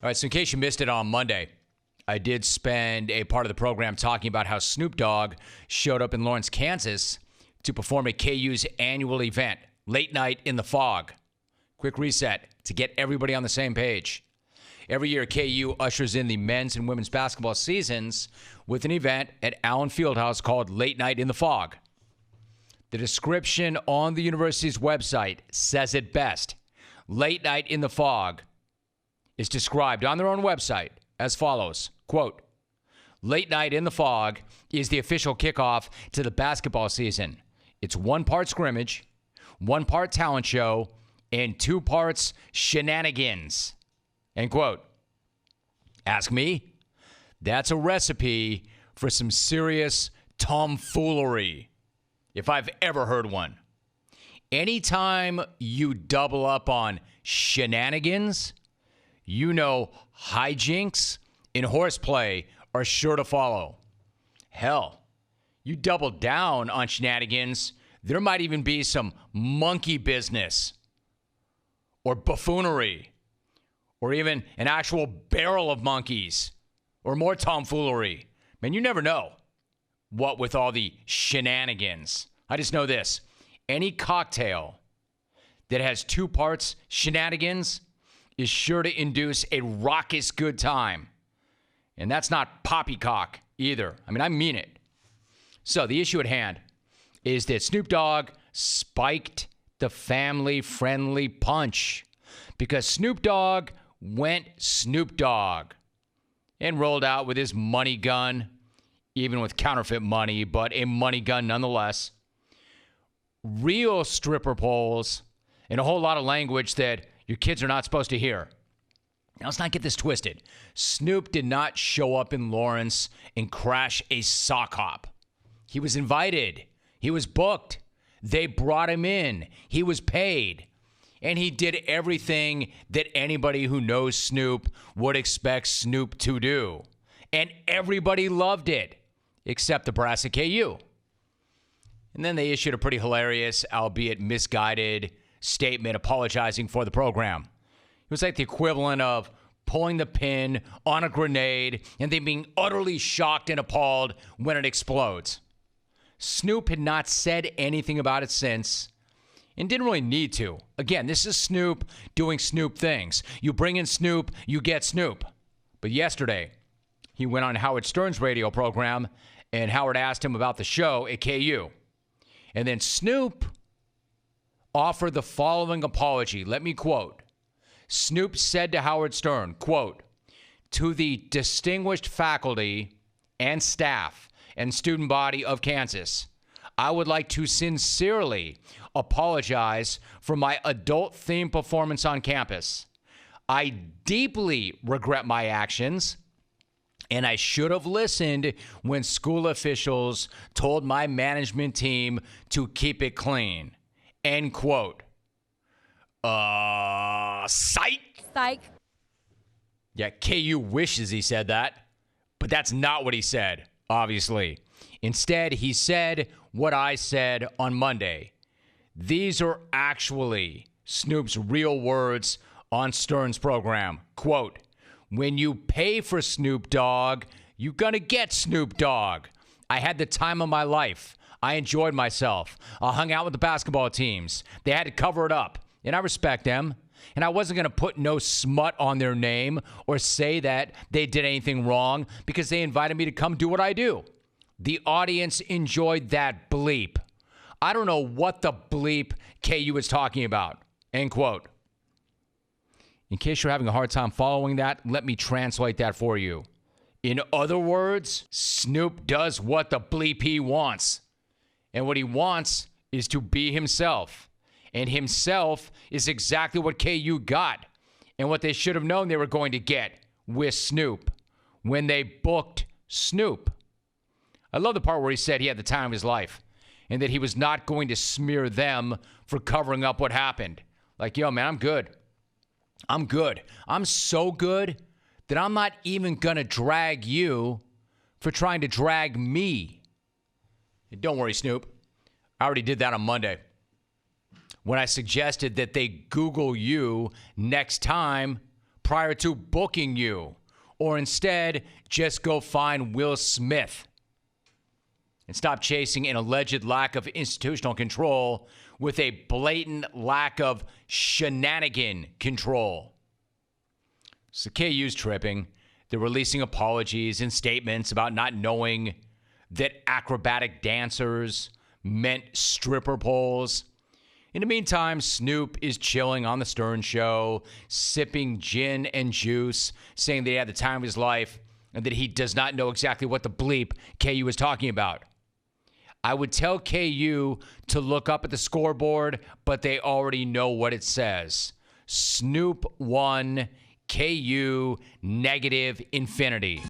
All right, so in case you missed it on Monday, I did spend a part of the program talking about how Snoop Dogg showed up in Lawrence, Kansas to perform at KU's annual event, Late Night in the Fog. Quick reset to get everybody on the same page. Every year, KU ushers in the men's and women's basketball seasons with an event at Allen Fieldhouse called Late Night in the Fog. The description on the university's website says it best. Late Night in the Fog is described on their own website as follows, quote, Late Night in the Fog is the official kickoff to the basketball season. It's 1 part scrimmage, 1 part talent show, and 2 parts shenanigans, end quote. Ask me, that's a recipe for some serious tomfoolery, if I've ever heard one. Anytime you double up on shenanigans, you know hijinks and horseplay are sure to follow. Hell, you double down on shenanigans, there might even be some monkey business or buffoonery or even an actual barrel of monkeys or more tomfoolery. Man, you never know what with all the shenanigans. I just know this. Any cocktail that has 2 parts shenanigans is sure to induce a raucous good time. And that's not poppycock either. I mean, I mean it. So the issue at hand is that Snoop Dogg spiked the family-friendly punch because Snoop Dogg went Snoop Dogg and rolled out with his money gun, even with counterfeit money, but a money gun nonetheless. Real stripper poles and a whole lot of language that your kids are not supposed to hear. Now, let's not get this twisted. Snoop did not show up in Lawrence and crash a sock hop. He was invited. He was booked. They brought him in. He was paid. And he did everything that anybody who knows Snoop would expect Snoop to do. And everybody loved it, except the brass at KU. And then they issued a pretty hilarious, albeit misguided, statement apologizing for the program. It was like the equivalent of pulling the pin on a grenade and then being utterly shocked and appalled when it explodes. Snoop had not said anything about it since and didn't really need to. Again, this is Snoop doing Snoop things. You bring in Snoop, you get Snoop. But yesterday, he went on Howard Stern's radio program and Howard asked him about the show at KU. And then Snoop offered the following apology. Let me quote. Snoop said to Howard Stern, quote, to the distinguished faculty and staff and student body of Kansas, I would like to sincerely apologize for my adult-themed performance on campus. I deeply regret my actions, and I should have listened when school officials told my management team to keep it clean. End quote. Psych. Psych. Yeah, KU wishes he said that, but that's not what he said, obviously. Instead, he said what I said on Monday. These are actually Snoop's real words on Stern's program. Quote, when you pay for Snoop Dogg, you're going to get Snoop Dogg. I had the time of my life. I enjoyed myself. I hung out with the basketball teams. They had to cover it up, and I respect them. And I wasn't going to put no smut on their name or say that they did anything wrong because they invited me to come do what I do. The audience enjoyed that bleep. I don't know what the bleep KU is talking about. End quote. In case you're having a hard time following that, let me translate that for you. In other words, Snoop does what the bleep he wants. And what he wants is to be himself. And himself is exactly what KU got. And what they should have known they were going to get with Snoop when they booked Snoop. I love the part where he said he had the time of his life and that he was not going to smear them for covering up what happened. Like, yo, man, I'm good. I'm good. I'm so good that I'm not even going to drag you for trying to drag me. And don't worry, Snoop. I already did that on Monday when I suggested that they Google you next time prior to booking you, or instead just go find Will Smith and stop chasing an alleged lack of institutional control with a blatant lack of shenanigan control. So KU's tripping. They're releasing apologies and statements about not knowing that acrobatic dancers meant stripper poles. In the meantime, Snoop is chilling on the Stern Show, sipping gin and juice, saying that he had the time of his life and that he does not know exactly what the bleep KU is talking about. I would tell KU to look up at the scoreboard, but they already know what it says. Snoop 1, KU -infinity.